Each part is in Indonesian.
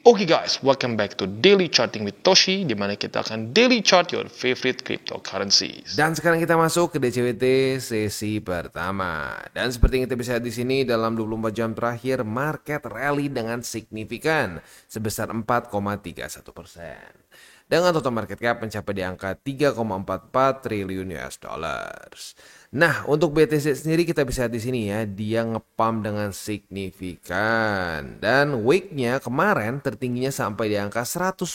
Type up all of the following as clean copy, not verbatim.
Oke guys, welcome back to Daily Charting with Toshi, di mana kita akan daily chart your favorite cryptocurrencies. Dan sekarang kita masuk ke DCWT sesi pertama. Dan seperti yang kita bisa lihat di sini, dalam 24 jam terakhir market rally dengan signifikan sebesar 4,31%. Dengan total market cap mencapai di angka 3,44 triliun US dollars. Nah, untuk BTC sendiri kita bisa lihat di sini ya, dia ngepump dengan signifikan. Dan weeknya kemarin tertingginya sampai di angka 110.000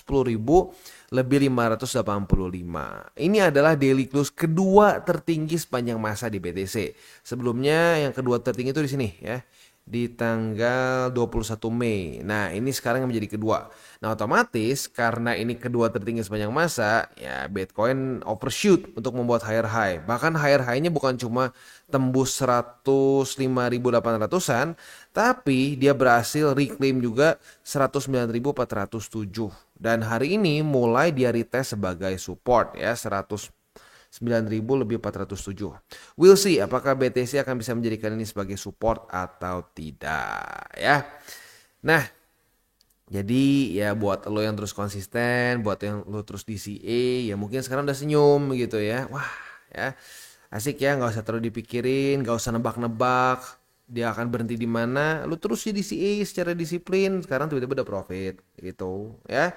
lebih 585. Ini adalah daily close kedua tertinggi sepanjang masa di BTC. Sebelumnya yang kedua tertinggi itu di sini ya, di tanggal 21 Mei. Nah, ini sekarang yang menjadi kedua. Nah, otomatis karena ini kedua tertinggi sepanjang masa, ya Bitcoin overshoot untuk membuat higher high. Bahkan higher high-nya bukan cuma tembus 105.800-an, tapi dia berhasil reclaim juga 109.407. Dan hari ini mulai dia retest sebagai support ya, 9.000 lebih 407. We'll see apakah BTC akan bisa menjadikan ini sebagai support atau tidak ya. Nah, jadi ya buat lo yang terus konsisten, buat yang lo terus DCA, ya mungkin sekarang udah senyum gitu ya. Wah ya, asik ya, nggak usah terlalu dipikirin, nggak usah nebak-nebak dia akan berhenti di mana. Lo terus ya DCA secara disiplin, sekarang tiba-tiba udah profit gitu ya.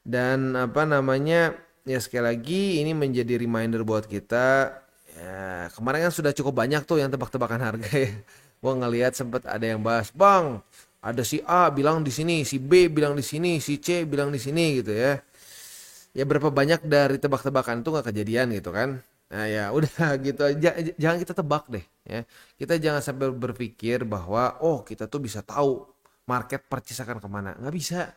Dan apa namanya, ya sekali lagi ini menjadi reminder buat kita. Ya, kemarin kan sudah cukup banyak tuh yang tebak-tebakan harga ya. Gua ngelihat sempat ada yang bahas, "Bang, ada si A bilang di sini, si B bilang di sini, si C bilang di sini," gitu ya. Ya berapa banyak dari tebak-tebakan itu nggak kejadian gitu kan. Nah ya udah gitu aja, jangan kita tebak deh ya. Kita jangan sampai berpikir bahwa oh kita tuh bisa tahu market purchase akan kemana. Nggak bisa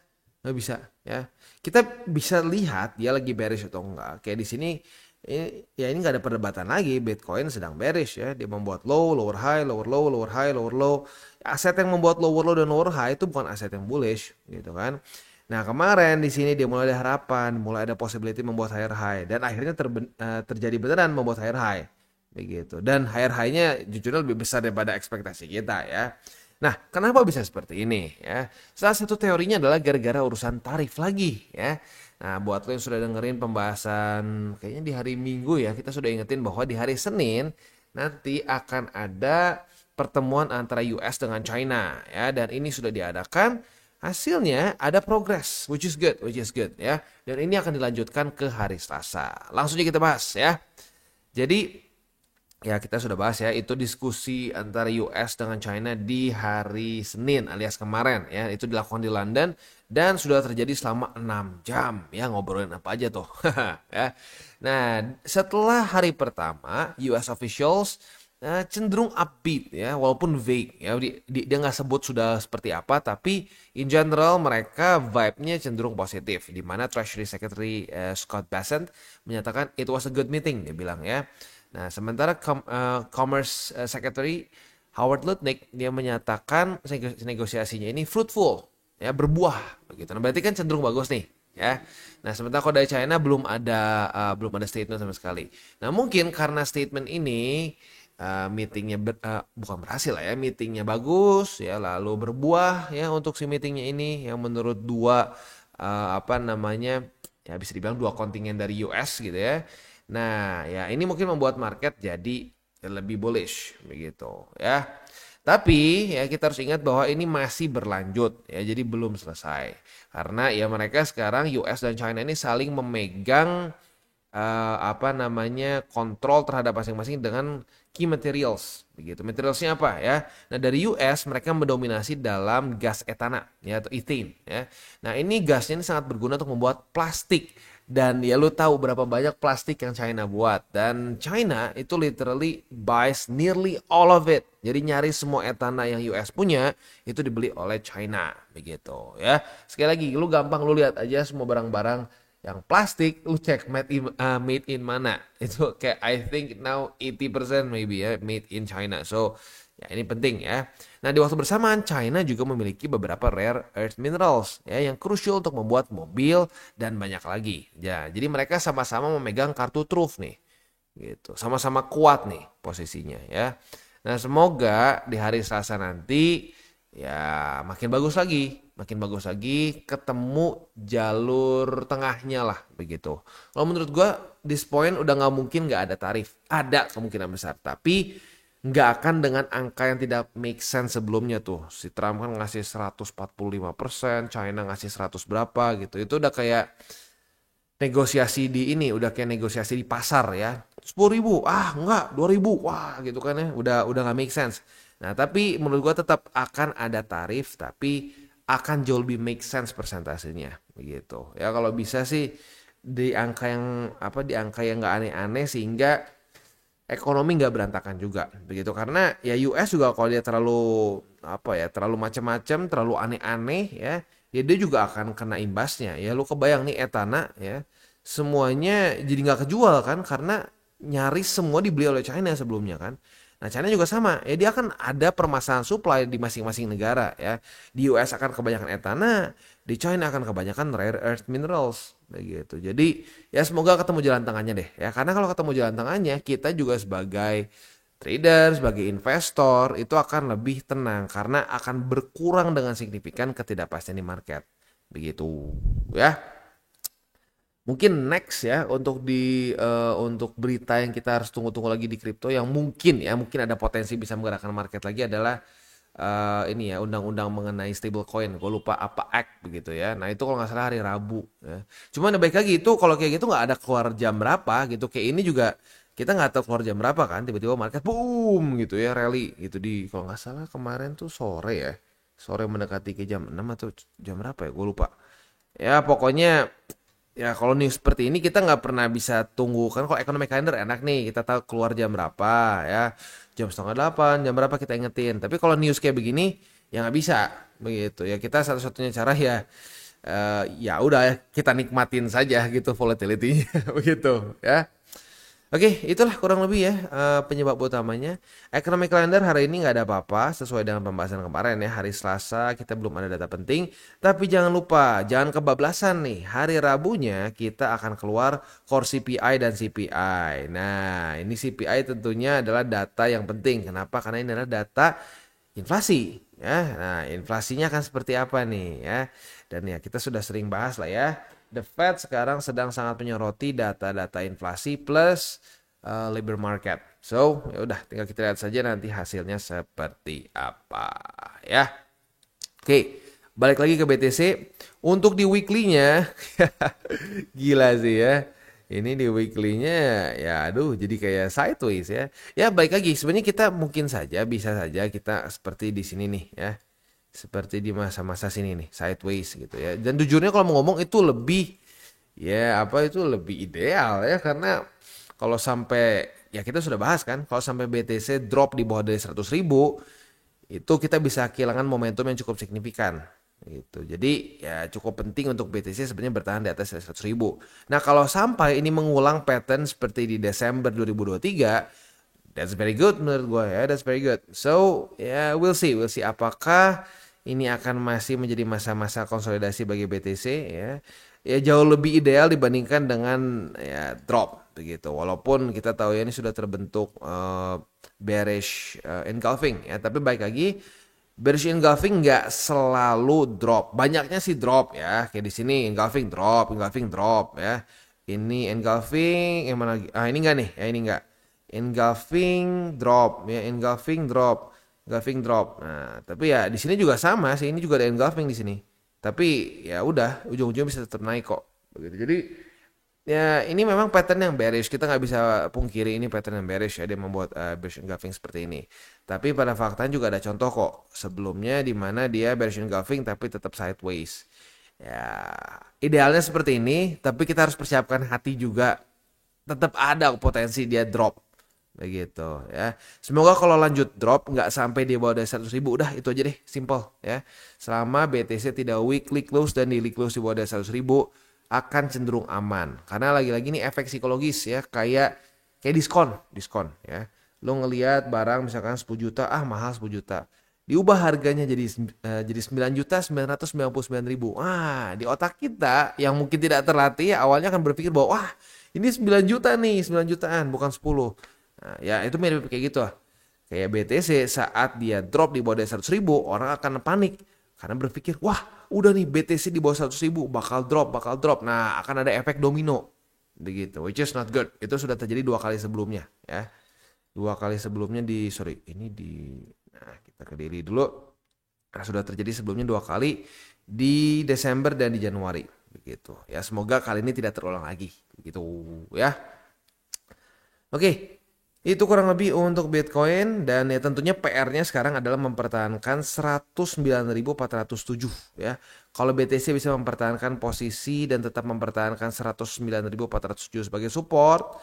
ya. Kita bisa lihat dia lagi bearish atau enggak. Kayak di sini ini nggak ada perdebatan lagi. Bitcoin sedang bearish ya. Dia membuat low, lower high, lower low, lower high, lower low. Aset yang membuat lower low dan lower high itu bukan aset yang bullish gitu kan. Nah kemarin di sini dia mulai ada harapan, mulai ada possibility membuat higher high dan akhirnya terjadi beneran membuat higher high begitu. Dan higher high-nya jujur lebih besar daripada ekspektasi kita ya. Nah, kenapa bisa seperti ini ya? Salah satu teorinya adalah gara-gara urusan tarif lagi ya. Nah, buat lo yang sudah dengerin pembahasan kayaknya di hari Minggu ya, kita sudah ingetin bahwa di hari Senin nanti akan ada pertemuan antara US dengan China ya, dan ini sudah diadakan. Hasilnya ada progress, which is good ya. Dan ini akan dilanjutkan ke hari Selasa. Langsung aja kita bahas ya. Jadi ya kita sudah bahas ya, itu diskusi antara US dengan China di hari Senin alias kemarin ya. Itu dilakukan di London dan sudah terjadi selama 6 jam ya, ngobrolin apa aja tuh ya. Nah, setelah hari pertama US officials cenderung upbeat ya, walaupun vague ya, dia nggak sebut sudah seperti apa, tapi in general mereka vibe-nya cenderung positif, di mana Treasury Secretary Scott Bessent menyatakan it was a good meeting, dia bilang ya. Nah, sementara Commerce Secretary Howard Lutnick dia menyatakan negosiasinya ini fruitful ya, berbuah begitu. Nah, berarti kan cenderung bagus nih ya. Nah, sementara kalau dari China belum ada statement sama sekali. Nah, mungkin karena statement ini meetingnya bukan berhasil lah ya, meetingnya bagus ya, lalu berbuah ya untuk si meetingnya ini yang menurut dua apa namanya, ya bisa dibilang dua kontingen dari US gitu ya. Nah ya ini mungkin membuat market jadi lebih bullish begitu ya. Tapi ya kita harus ingat bahwa ini masih berlanjut ya, jadi belum selesai. Karena ya mereka sekarang US dan China ini saling memegang apa namanya, kontrol terhadap masing-masing dengan key materials begitu. Materialsnya apa ya? Nah, dari US mereka mendominasi dalam gas etana ya, atau ethane ya. Nah, ini gasnya ini sangat berguna untuk membuat plastik, dan ya lu tahu berapa banyak plastik yang China buat, dan China itu literally buys nearly all of it. Jadi nyari semua etana yang US punya itu dibeli oleh China begitu ya. Sekali lagi lu gampang lu lihat aja semua barang-barang yang plastik, lu cek made in mana. Itu kayak I think now 80% maybe ya made in China. So ya ini penting ya. Nah, di waktu bersamaan China juga memiliki beberapa rare earth minerals ya yang krusial untuk membuat mobil dan banyak lagi. Ya, jadi mereka sama-sama memegang kartu truf nih. Gitu. Sama-sama kuat nih posisinya ya. Nah, semoga di hari Selasa nanti ya makin bagus lagi, ketemu jalur tengahnya lah begitu. Kalau menurut gua this point udah nggak mungkin nggak ada tarif, ada kemungkinan besar, tapi nggak akan dengan angka yang tidak make sense sebelumnya tuh. Si Trump kan ngasih 145%, China ngasih 100 berapa gitu. Itu udah kayak negosiasi di ini, udah kayak negosiasi di pasar ya. 10.000, enggak 2.000, wah gitu kan ya. Udah nggak make sense. Nah tapi menurut gua tetap akan ada tarif, tapi akan jauh lebih make sense persentasenya begitu. Ya kalau bisa sih di angka yang nggak aneh-aneh sehingga ekonomi nggak berantakan juga begitu, karena ya US juga kalau dia terlalu macam-macam, terlalu aneh-aneh ya dia juga akan kena imbasnya. Ya lu kebayang nih etana ya, semuanya jadi nggak kejual kan, karena nyaris semua dibeli oleh China sebelumnya kan. Nah China juga sama ya, dia akan ada permasalahan supply di masing-masing negara ya. Di US akan kebanyakan etana, di China akan kebanyakan rare earth minerals begitu. Jadi ya semoga ketemu jalan tengahnya deh ya, karena kalau ketemu jalan tengahnya kita juga sebagai trader, sebagai investor itu akan lebih tenang karena akan berkurang dengan signifikan ketidakpastian di market begitu ya. Mungkin next ya untuk berita yang kita harus tunggu-tunggu lagi di kripto yang mungkin ada potensi bisa menggerakkan market lagi adalah ini ya, undang-undang mengenai stablecoin. Gue lupa apa act begitu ya. Nah itu kalau nggak salah hari Rabu ya. Cuman baik lagi itu kalau kayak gitu nggak ada keluar jam berapa gitu. Kayak ini juga kita nggak tahu keluar jam berapa kan. Tiba-tiba market boom gitu ya, rally gitu di kalau nggak salah kemarin tuh sore ya. Sore mendekati ke jam 6 atau jam berapa ya? Gue lupa. Ya pokoknya ya kalau news seperti ini kita nggak pernah bisa tunggu kan. Kalau economic calendar enak nih, kita tahu keluar jam berapa ya, jam setengah 8, jam berapa kita ingetin. Tapi kalau news kayak begini ya nggak bisa begitu ya. Kita satu-satunya cara ya ya udah ya, kita nikmatin saja gitu volatility-nya begitu ya. Oke, itulah kurang lebih ya penyebab utamanya. Economic calendar hari ini nggak ada apa-apa sesuai dengan pembahasan kemarin ya. Hari Selasa kita belum ada data penting. Tapi jangan lupa, jangan kebablasan nih. Hari Rabunya kita akan keluar core CPI dan CPI. Nah, ini CPI tentunya adalah data yang penting. Kenapa? Karena ini adalah data inflasi. Ya, nah inflasinya akan seperti apa nih ya. Dan ya kita sudah sering bahas lah ya. The Fed sekarang sedang sangat menyoroti data-data inflasi plus labor market. So, ya udah tinggal kita lihat saja nanti hasilnya seperti apa ya. Oke, balik lagi ke BTC. Untuk di weekly-nya gila sih ya. Ini di weekly-nya ya aduh jadi kayak sideways ya. Ya baik lagi sebenarnya kita mungkin saja bisa saja kita seperti di sini nih ya. Seperti di masa-masa sini nih, sideways gitu ya. Dan jujurnya kalau mau ngomong itu lebih itu lebih ideal ya, karena kalau sampai ya kita sudah bahas kan, kalau sampai BTC drop di bawah dari 100.000 itu kita bisa kehilangan momentum yang cukup signifikan gitu. Jadi ya cukup penting untuk BTC sebenarnya bertahan di atas 100.000. Nah, kalau sampai ini mengulang pattern seperti di Desember 2023, that's very good menurut gue ya, that's very good. So, ya we'll see apakah ini akan masih menjadi masa-masa konsolidasi bagi BTC ya. Ya jauh lebih ideal dibandingkan dengan ya drop begitu. Walaupun kita tahu ya ini sudah terbentuk bearish engulfing ya, tapi baik lagi bearish engulfing nggak selalu drop. Banyaknya sih drop ya. Kayak di sini engulfing drop ya. Ini engulfing yang mana lagi? Ini enggak nih. Ya ini enggak. Engulfing drop ya, engulfing drop. Nah, tapi ya di sini juga sama sih, ini juga ada engulfing di sini. Tapi ya udah, ujung-ujungnya bisa tetap naik kok. Begitu. Jadi ya ini memang pattern yang bearish. Kita nggak bisa pungkiri ini pattern yang bearish ya, dia membuat bearish engulfing seperti ini. Tapi pada faktanya juga ada contoh kok sebelumnya di mana dia bearish engulfing tapi tetap sideways. Ya, idealnya seperti ini, tapi kita harus persiapkan hati juga. Tetap ada potensi dia drop. Begitu ya. Semoga kalau lanjut drop nggak sampai di bawah dari 100.000, udah itu aja deh, simple ya. Selama BTC tidak weekly close dan daily close di bawah dari 100.000 akan cenderung aman. Karena lagi-lagi ini efek psikologis ya, kayak diskon ya. Lo ngelihat barang misalkan 10 juta, mahal 10 juta. Diubah harganya jadi 9.999.000. Di otak kita yang mungkin tidak terlatih awalnya akan berpikir bahwa ini 9 juta nih, 9 jutaan bukan 10. Nah, ya itu mirip kayak gitu lah. Kayak BTC saat dia drop di bawah dari 100.000, orang akan panik karena berpikir, wah udah nih BTC di bawah 100.000 bakal drop. Nah, akan ada efek domino begitu, which is not good. Itu sudah terjadi 2 kali sebelumnya ya. 2 kali sebelumnya nah kita ke daily dulu. Nah, sudah terjadi sebelumnya 2 kali di Desember dan di Januari begitu. Ya, semoga kali ini tidak terulang lagi begitu ya. Oke. Itu kurang lebih untuk Bitcoin, dan ya tentunya PR-nya sekarang adalah mempertahankan 109.407 ya. Kalau BTC bisa mempertahankan posisi dan tetap mempertahankan 109.407 sebagai support,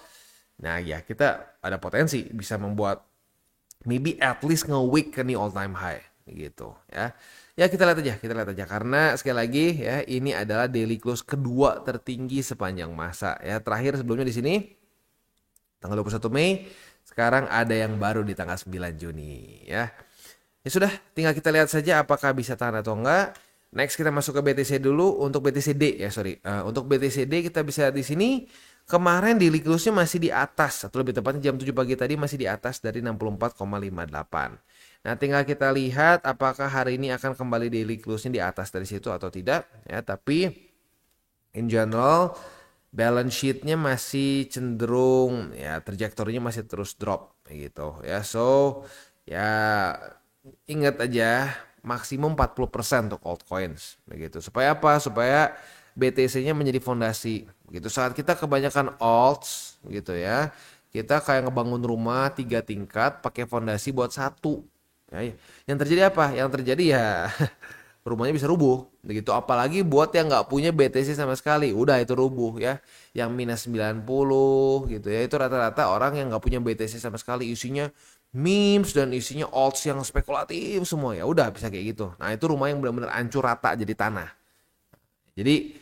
nah ya kita ada potensi bisa membuat maybe at least nge-weak ke nih all time high gitu ya. Ya kita lihat aja karena sekali lagi ya ini adalah daily close kedua tertinggi sepanjang masa ya. Terakhir sebelumnya di sini tanggal 21 Mei. Sekarang ada yang baru di tanggal 9 Juni ya. Ya sudah, tinggal kita lihat saja apakah bisa tahan atau enggak. Next kita masuk ke BTC dulu. Untuk BTCD ya, untuk BTCD kita bisa lihat di sini kemarin daily close-nya masih di atas, atau lebih tepatnya jam 7 pagi tadi masih di atas dari 64,58. Nah, tinggal kita lihat apakah hari ini akan kembali daily close-nya di atas dari situ atau tidak ya. Tapi in general balance sheet-nya masih cenderung ya, trajektorinya masih terus drop gitu ya. So ya ingat aja maksimum 40% untuk altcoins begitu. Supaya apa? Supaya BTC-nya menjadi fondasi gitu. Saat kita kebanyakan alts gitu ya, kita kayak ngebangun rumah 3 tingkat pakai fondasi buat 1 ya. Yang terjadi apa? Yang terjadi ya rumahnya bisa rubuh begitu, apalagi buat yang nggak punya BTC sama sekali, udah itu rubuh ya. Yang minus 90 gitu ya, itu rata-rata orang yang nggak punya BTC sama sekali, isinya memes dan isinya alts yang spekulatif semua, ya udah bisa kayak gitu. Nah itu rumah yang benar-benar hancur rata jadi tanah. Jadi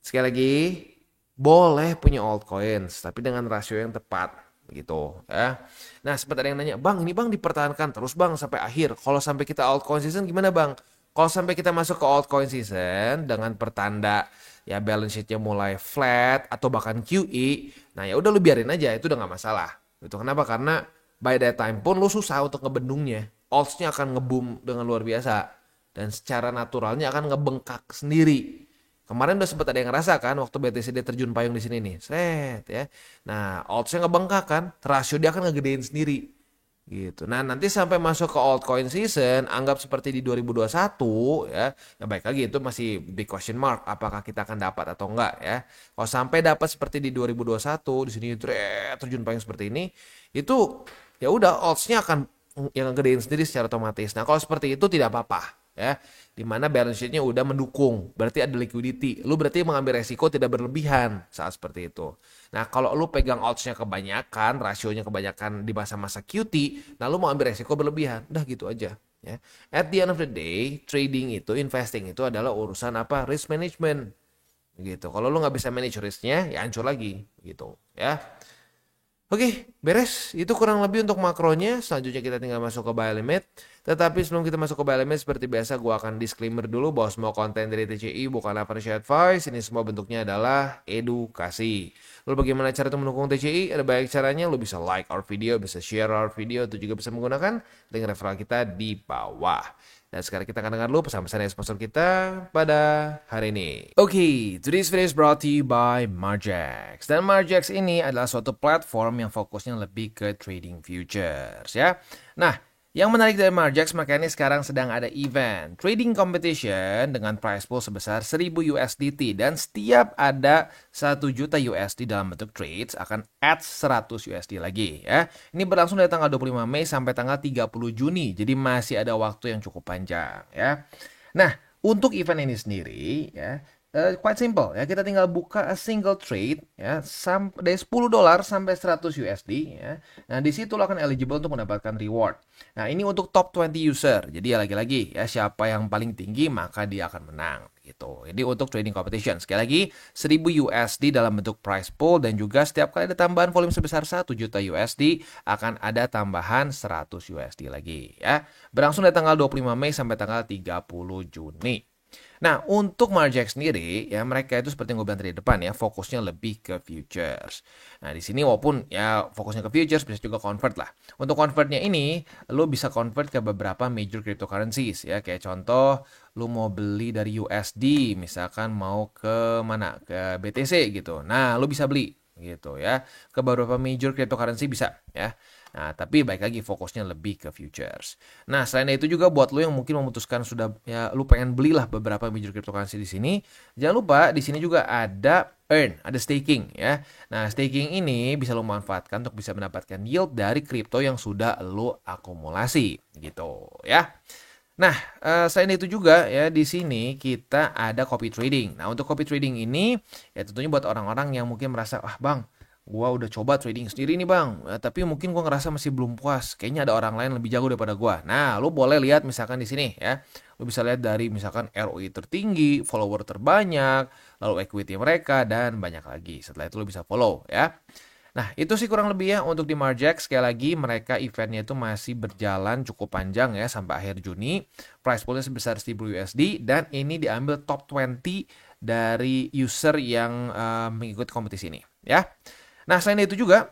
sekali lagi boleh punya altcoins tapi dengan rasio yang tepat gitu ya. Nah sempat ada yang nanya, bang ini bang dipertahankan terus bang sampai akhir, kalau sampai kita altcoin season gimana bang? Kalau sampai kita masuk ke altcoin season dengan pertanda ya balance sheet-nya mulai flat atau bahkan QE, nah ya udah lu biarin aja, itu udah nggak masalah. Itu kenapa? Karena by that time pun lu susah untuk ngebendungnya. Alts-nya akan ngeboom dengan luar biasa dan secara naturalnya akan ngebengkak sendiri. Kemarin udah sempat ada yang ngerasa kan waktu BTCD terjun payung di sini nih, seret ya. Nah alts-nya ngebengkak kan, rasio dia akan ngegedein sendiri. Gitu. Nah, nanti sampai masuk ke altcoin season, anggap seperti di 2021 ya. Ya baik lagi itu masih big question mark apakah kita akan dapat atau enggak ya. Kalau sampai dapat seperti di 2021 di sini terjun payung seperti ini, itu ya udah alts-nya akan yang gedein sendiri secara otomatis. Nah, kalau seperti itu tidak apa-apa ya. Dimana balance sheet-nya udah mendukung, berarti ada liquidity. Lu berarti mengambil resiko tidak berlebihan saat seperti itu. Nah kalau lu pegang alts-nya kebanyakan, rasionya kebanyakan di masa-masa QT, nah lu mau ambil resiko berlebihan, udah gitu aja ya. At the end of the day, trading itu, investing itu adalah urusan apa? Risk management gitu. Kalau lu nggak bisa manage risknya, ya hancur lagi gitu ya. Oke, beres. Itu kurang lebih untuk makronya. Selanjutnya kita tinggal masuk ke buy limit. Tetapi sebelum kita masuk ke buy limit, seperti biasa gue akan disclaimer dulu bahwa semua konten dari TCI bukanlah financial advice. Ini semua bentuknya adalah edukasi. Lalu bagaimana cara untuk mendukung TCI? Ada banyak caranya. Lu bisa like our video, bisa share our video, atau juga bisa menggunakan link referral kita di bawah. Dan sekarang kita akan dengar dulu pesan-pesan dari sponsor kita pada hari ini. Oke, today's video is brought to you by Margex. Dan Margex ini adalah suatu platform yang fokusnya lebih ke trading futures ya. Nah, yang menarik dari Margex, makanya sekarang sedang ada event trading competition dengan prize pool sebesar 1000 USDT, dan setiap ada 1 juta USD dalam bentuk trades akan add 100 USD lagi ya. Ini berlangsung dari tanggal 25 Mei sampai tanggal 30 Juni. Jadi masih ada waktu yang cukup panjang ya. Nah, untuk event ini sendiri ya, quite simple ya, kita tinggal buka a single trade ya dari $10 sampai 100 USD ya. Nah, di situ lo akan eligible untuk mendapatkan reward. Nah, ini untuk top 20 user. Jadi ya lagi-lagi ya, siapa yang paling tinggi maka dia akan menang gitu. Jadi untuk trading competition sekali lagi 1000 USD dalam bentuk prize pool, dan juga setiap kali ada tambahan volume sebesar 1 juta USD akan ada tambahan 100 USD lagi ya. Berlangsung dari tanggal 25 Mei sampai tanggal 30 Juni. Nah, untuk Marjack sendiri, ya mereka itu seperti yang gue bilang tadi di depan ya, fokusnya lebih ke futures. Nah, di sini walaupun ya fokusnya ke futures, bisa juga convert lah. Untuk convertnya ini, lo bisa convert ke beberapa major cryptocurrencies ya. Kayak contoh, lo mau beli dari USD, misalkan mau ke mana? Ke BTC gitu. Nah, lo bisa beli gitu ya. Ke beberapa major cryptocurrency bisa ya. Nah, tapi baik lagi fokusnya lebih ke futures. Nah, selain itu juga buat lo yang mungkin memutuskan sudah ya lo pengen belilah beberapa major cryptocurrency di sini, jangan lupa di sini juga ada earn, ada staking ya. Nah, staking ini bisa lo manfaatkan untuk bisa mendapatkan yield dari kripto yang sudah lo akumulasi gitu ya. Nah, selain itu juga ya di sini kita ada copy trading. Nah, untuk copy trading ini ya tentunya buat orang-orang yang mungkin merasa, "Ah, Bang, gua udah coba trading sendiri nih, Bang, tapi mungkin gua ngerasa masih belum puas. Kayaknya ada orang lain lebih jago daripada gua." Nah, lu boleh lihat misalkan di sini ya. Lu bisa lihat dari misalkan ROI tertinggi, follower terbanyak, lalu equity mereka dan banyak lagi. Setelah itu lu bisa follow ya. Nah, itu sih kurang lebih ya untuk di Marjack. Sekali lagi, mereka eventnya itu masih berjalan cukup panjang ya sampai akhir Juni. Price poolnya sebesar 1000 USD dan ini diambil top 20 dari user yang mengikuti kompetisi ini ya. Nah, selain itu juga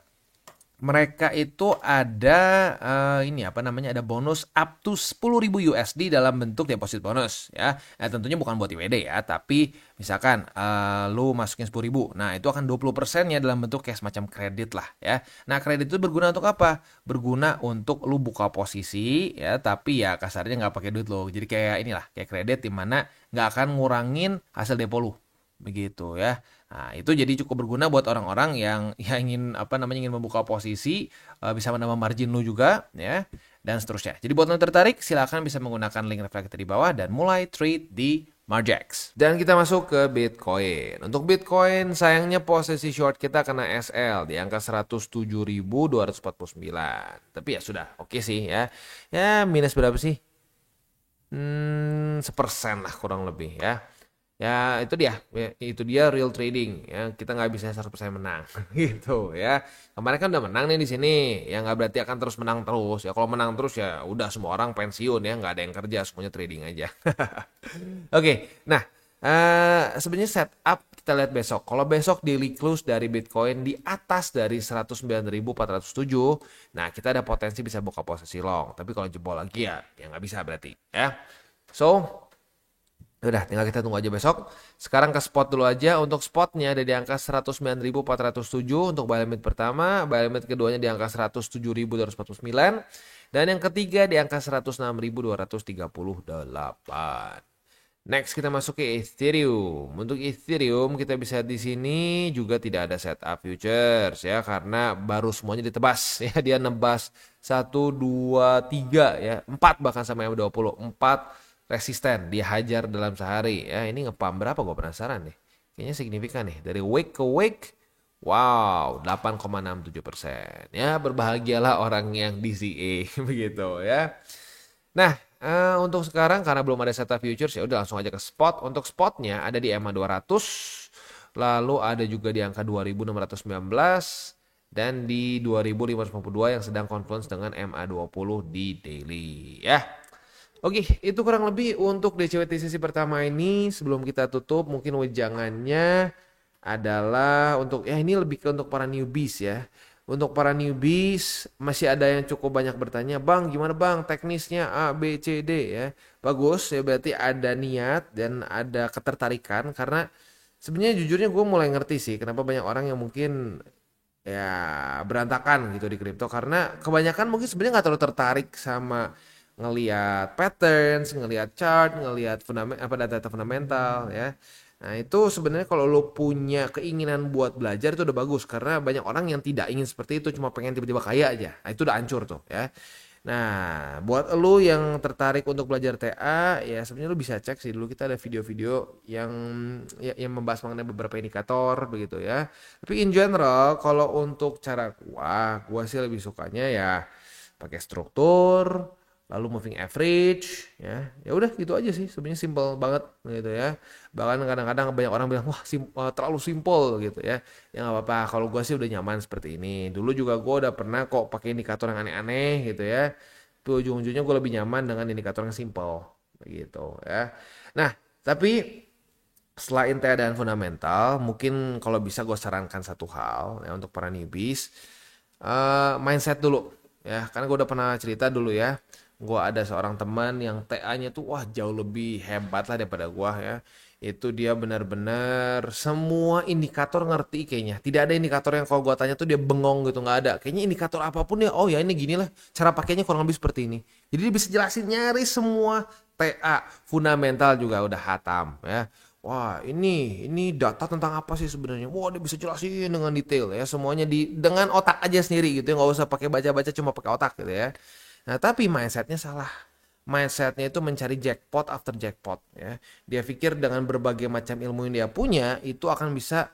mereka itu ada ini apa namanya ada bonus up to 10.000 USD dalam bentuk deposit bonus ya. Nah, tentunya bukan buat IWD ya, tapi misalkan lu masukin 10.000. Nah, itu akan 20%-nya dalam bentuk kayak semacam kredit lah ya. Nah, kredit itu berguna untuk apa? Berguna untuk lu buka posisi ya, tapi ya kasarnya nggak pakai duit lo. Jadi kayak inilah, kayak kredit di mana nggak akan ngurangin hasil depo lu. Begitu ya. Nah, itu jadi cukup berguna buat orang-orang yang ya ingin apa namanya ingin membuka posisi, bisa menambah margin lu juga ya dan seterusnya. Jadi buat yang tertarik silakan bisa menggunakan link reflected di bawah dan mulai trade di Marjax. Dan kita masuk ke Bitcoin. Untuk Bitcoin sayangnya posisi short kita kena SL di angka 107.249. Tapi ya sudah, oke sih ya. Ya minus berapa sih? 1% lah kurang lebih ya. Ya itu dia real trading ya, kita nggak bisa 100% menang gitu ya. Kemarin kan udah menang nih di sini, ya nggak berarti akan terus menang terus ya. Kalau menang terus ya udah semua orang pensiun ya, nggak ada yang kerja, semuanya trading aja. Oke, nah sebenarnya setup kita lihat besok. Kalau besok daily close dari Bitcoin di atas dari 109.407, nah kita ada potensi bisa buka posisi long. Tapi kalau jebol lagi ya nggak bisa berarti ya. So udah, tinggal kita tunggu aja besok. Sekarang ke spot dulu aja. Untuk spotnya ada di angka 109.407 untuk buy limit pertama. Buy limit keduanya di angka 107.249. Dan yang ketiga di angka 106.238. Next kita masuk ke Ethereum. Untuk Ethereum kita bisa di sini juga tidak ada setup futures ya karena baru semuanya ditebas ya. Dia nebas 1 2 3 ya, 4 bahkan sama M20. 4 resisten dihajar dalam sehari ya. Ini ngepam berapa gue penasaran nih, kayaknya signifikan nih dari week ke week. Wow, 8,67% ya. Berbahagialah orang yang DCA begitu ya. Nah, untuk sekarang karena belum ada setup futures ya udah langsung aja ke spot. Untuk spotnya ada di EMA 200, lalu ada juga di angka 2619 dan di 2552 yang sedang confluence dengan MA20 di daily ya. Oke, itu kurang lebih untuk DCWT sesi pertama ini. Sebelum kita tutup, mungkin wejangannya adalah untuk ya ini lebih ke untuk para newbies ya. Untuk para newbies masih ada yang cukup banyak bertanya, "Bang, gimana Bang teknisnya A, B, C, D ya?" Bagus ya, berarti ada niat dan ada ketertarikan karena sebenarnya jujurnya gue mulai ngerti sih kenapa banyak orang yang mungkin ya berantakan gitu di kripto karena kebanyakan mungkin sebenarnya nggak terlalu tertarik sama ngelihat patterns, ngelihat chart, ngelihat apa data-data fundamental ya. Nah, itu sebenarnya kalau lo punya keinginan buat belajar itu udah bagus karena banyak orang yang tidak ingin seperti itu, cuma pengen tiba-tiba kaya aja. Nah, itu udah hancur tuh ya. Nah, buat lo yang tertarik untuk belajar TA, ya sebenarnya lo bisa cek sih dulu kita ada video-video yang membahas mengenai beberapa indikator begitu ya. Tapi in general kalau untuk cara gua sih lebih sukanya ya pakai struktur lalu moving average ya udah gitu aja sih sebenarnya simple banget gitu ya. Bahkan kadang-kadang banyak orang bilang wah terlalu simple gitu ya nggak apa-apa kalau gue sih udah nyaman seperti ini. Dulu juga gue udah pernah kok pakai indikator yang aneh-aneh gitu ya, tapi ujung-ujungnya gue lebih nyaman dengan indikator yang simple begitu ya. Nah, Tapi selain TA dan fundamental, mungkin kalau bisa gue sarankan satu hal ya untuk para newbies, mindset dulu ya. Karena gue udah pernah cerita dulu ya, gue ada seorang teman yang TA-nya tuh wah jauh lebih hebat lah daripada gue ya. Itu dia benar-benar semua indikator ngerti kayaknya. Tidak ada indikator yang kalau gue tanya tuh dia bengong gitu, nggak ada. Kayaknya indikator apapun ya, oh ya ini gini lah, cara pakainya kurang lebih seperti ini. Jadi dia bisa jelasin nyari semua TA, fundamental juga udah hatam ya. Wah, ini data tentang apa sih sebenarnya? Wah, dia bisa jelasin dengan detail ya, semuanya dengan otak aja sendiri gitu ya, nggak usah pakai baca-baca, cuma pakai otak gitu ya. Nah, tapi mindsetnya salah. Mindsetnya itu mencari jackpot after jackpot ya. Dia pikir dengan berbagai macam ilmu yang dia punya itu akan bisa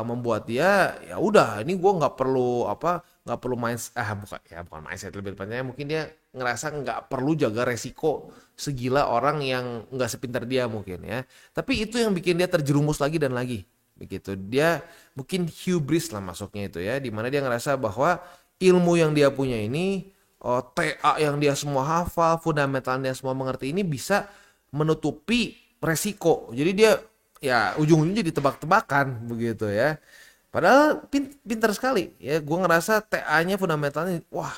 membuat dia ya udah ini gue nggak perlu bukan mindset lebih tepatnya mungkin dia ngerasa nggak perlu jaga resiko segila orang yang nggak sepintar dia mungkin ya, tapi itu yang bikin dia terjerumus lagi dan lagi begitu. Dia mungkin hubris lah masuknya itu ya, dimana dia ngerasa bahwa ilmu yang dia punya ini, TA yang dia semua hafal, fundamental dia semua mengerti ini bisa menutupi resiko. Jadi dia ya ujung-ujungnya jadi tebak-tebakan begitu ya. Padahal pintar sekali ya. Gue ngerasa TA-nya fundamentalnya wah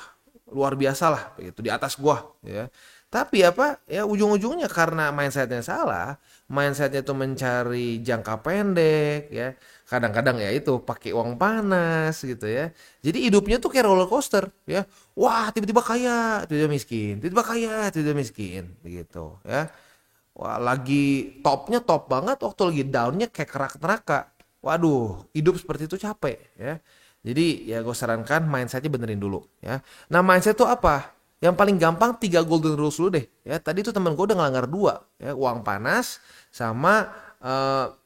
luar biasa lah begitu di atas gua ya. Tapi apa ya ujung-ujungnya karena mindsetnya salah, mindsetnya itu mencari jangka pendek ya. Kadang-kadang ya itu pakai uang panas gitu ya. Jadi hidupnya tuh kayak roller coaster ya. Wah tiba-tiba kaya, tiba-tiba miskin, tiba-tiba kaya, tiba-tiba miskin begitu ya. Wah lagi topnya top banget, waktu lagi downnya kayak kerak neraka. Waduh, hidup seperti itu capek ya. Jadi ya gue sarankan mindsetnya benerin dulu ya. Nah mindset itu apa? Yang paling gampang 3 golden rules dulu deh ya. Tadi tuh temen gue udah ngelanggar 2 ya. Uang panas sama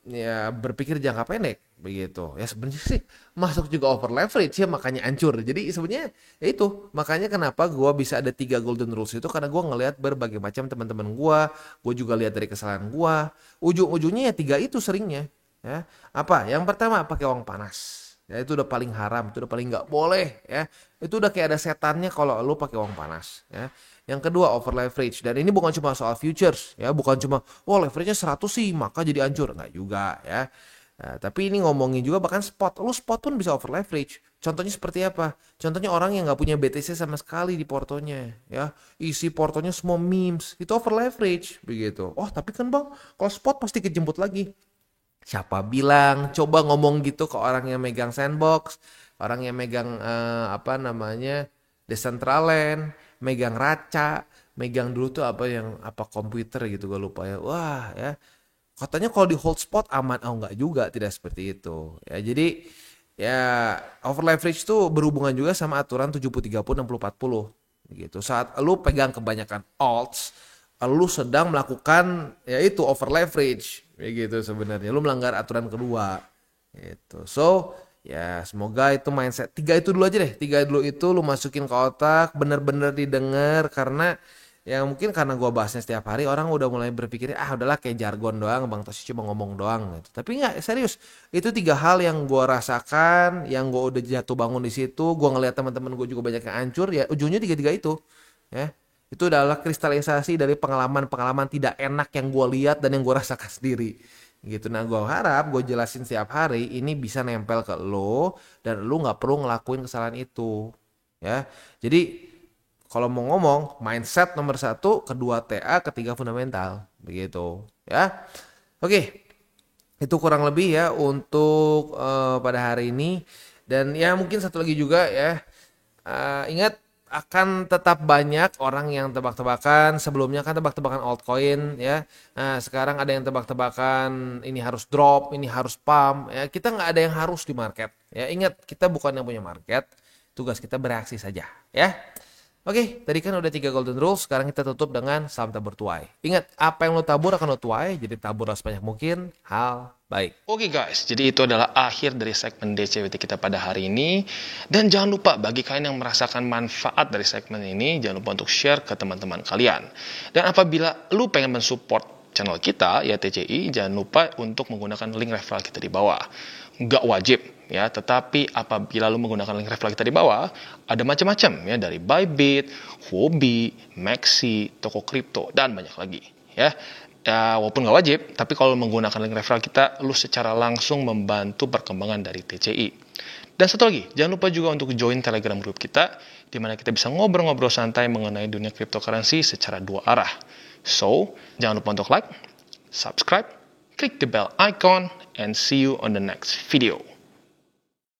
ya berpikir jangka pendek begitu. Ya sebenarnya sih masuk juga over leverage ya, makanya hancur. Jadi sebenarnya ya itu makanya kenapa gue bisa ada 3 golden rules itu, karena gue ngelihat berbagai macam teman-teman gue juga lihat dari kesalahan gue. Ujung-ujungnya ya 3 itu seringnya ya. Apa? Yang pertama pakai uang panas. Ya itu udah paling haram, itu udah paling nggak boleh ya. Itu udah kayak ada setannya kalau lu pakai uang panas ya. Yang kedua over leverage, dan ini bukan cuma soal futures ya, bukan cuma leverage-nya 100 sih maka jadi hancur, nggak juga ya. Nah, tapi ini ngomongin juga bahkan spot. Lu spot pun bisa over leverage. Contohnya seperti apa? Contohnya orang yang nggak punya BTC sama sekali di portonya ya. Isi portonya semua memes. Itu over leverage begitu. Oh, tapi kan Bang, kalau spot pasti kejemput lagi. Siapa bilang? Coba ngomong gitu ke orang yang megang Sandbox, orang yang megang Decentraland, megang Raca, megang dulu tuh apa komputer gitu gue lupa ya. Wah ya, katanya kalau di hold spot aman, enggak juga, tidak seperti itu. Ya jadi ya over leverage tuh berhubungan juga sama aturan 70-30 60-40 gitu. Saat lu pegang kebanyakan alts, lu sedang melakukan yaitu over leverage begitu sebenarnya. Lu melanggar aturan kedua gitu. So ya semoga itu mindset 3 itu dulu aja deh. 3 dulu itu lu masukin ke otak, bener-bener didengar, karena ya mungkin karena gua bahasnya setiap hari orang udah mulai berpikir udahlah kayak jargon doang, Bang Toshi cuma ngomong doang gitu. Tapi enggak, serius. Itu 3 hal yang gua rasakan, yang gua udah jatuh bangun di situ. Gua ngeliat teman-teman gua juga banyak yang hancur, ya ujungnya 3-3 itu ya. Itu adalah kristalisasi dari pengalaman-pengalaman tidak enak yang gue lihat dan yang gue rasakan sendiri gitu. Nah gue harap gue jelasin setiap hari ini bisa nempel ke lo, dan lo nggak perlu ngelakuin kesalahan itu ya. Jadi kalau mau ngomong mindset nomor 1, kedua TA, ketiga fundamental begitu ya. Oke, itu kurang lebih ya untuk pada hari ini. Dan ya mungkin satu lagi juga ya, ingat akan tetap banyak orang yang tebak-tebakan. Sebelumnya kan tebak-tebakan altcoin ya. Nah sekarang ada yang tebak-tebakan ini harus drop, ini harus pump ya. Kita nggak ada yang harus di market ya. Ingat, kita bukan yang punya market. Tugas kita bereaksi saja ya. Oke, tadi kan udah 3 golden rules. Sekarang kita tutup dengan salam tabur tuai. Ingat, apa yang lo tabur akan lo tuai. Jadi taburlah sebanyak mungkin hal baik. Oke guys, jadi itu adalah akhir dari segmen DCWT kita pada hari ini. Dan jangan lupa bagi kalian yang merasakan manfaat dari segmen ini, jangan lupa untuk share ke teman-teman kalian. Dan apabila lu pengen mensupport channel kita, ya TCI, jangan lupa untuk menggunakan link referral kita di bawah. Nggak wajib ya, tetapi apabila lu menggunakan link referral kita di bawah, ada macam-macam ya, dari Bybit, Huobi, Maxi, toko kripto, dan banyak lagi ya. Ya, walaupun nggak wajib, tapi kalau menggunakan link referral kita, lu secara langsung membantu perkembangan dari TCI. Dan satu lagi, jangan lupa juga untuk join Telegram group kita, di mana kita bisa ngobrol-ngobrol santai mengenai dunia cryptocurrency secara dua arah. So, jangan lupa untuk like, subscribe, click the bell icon, and see you on the next video.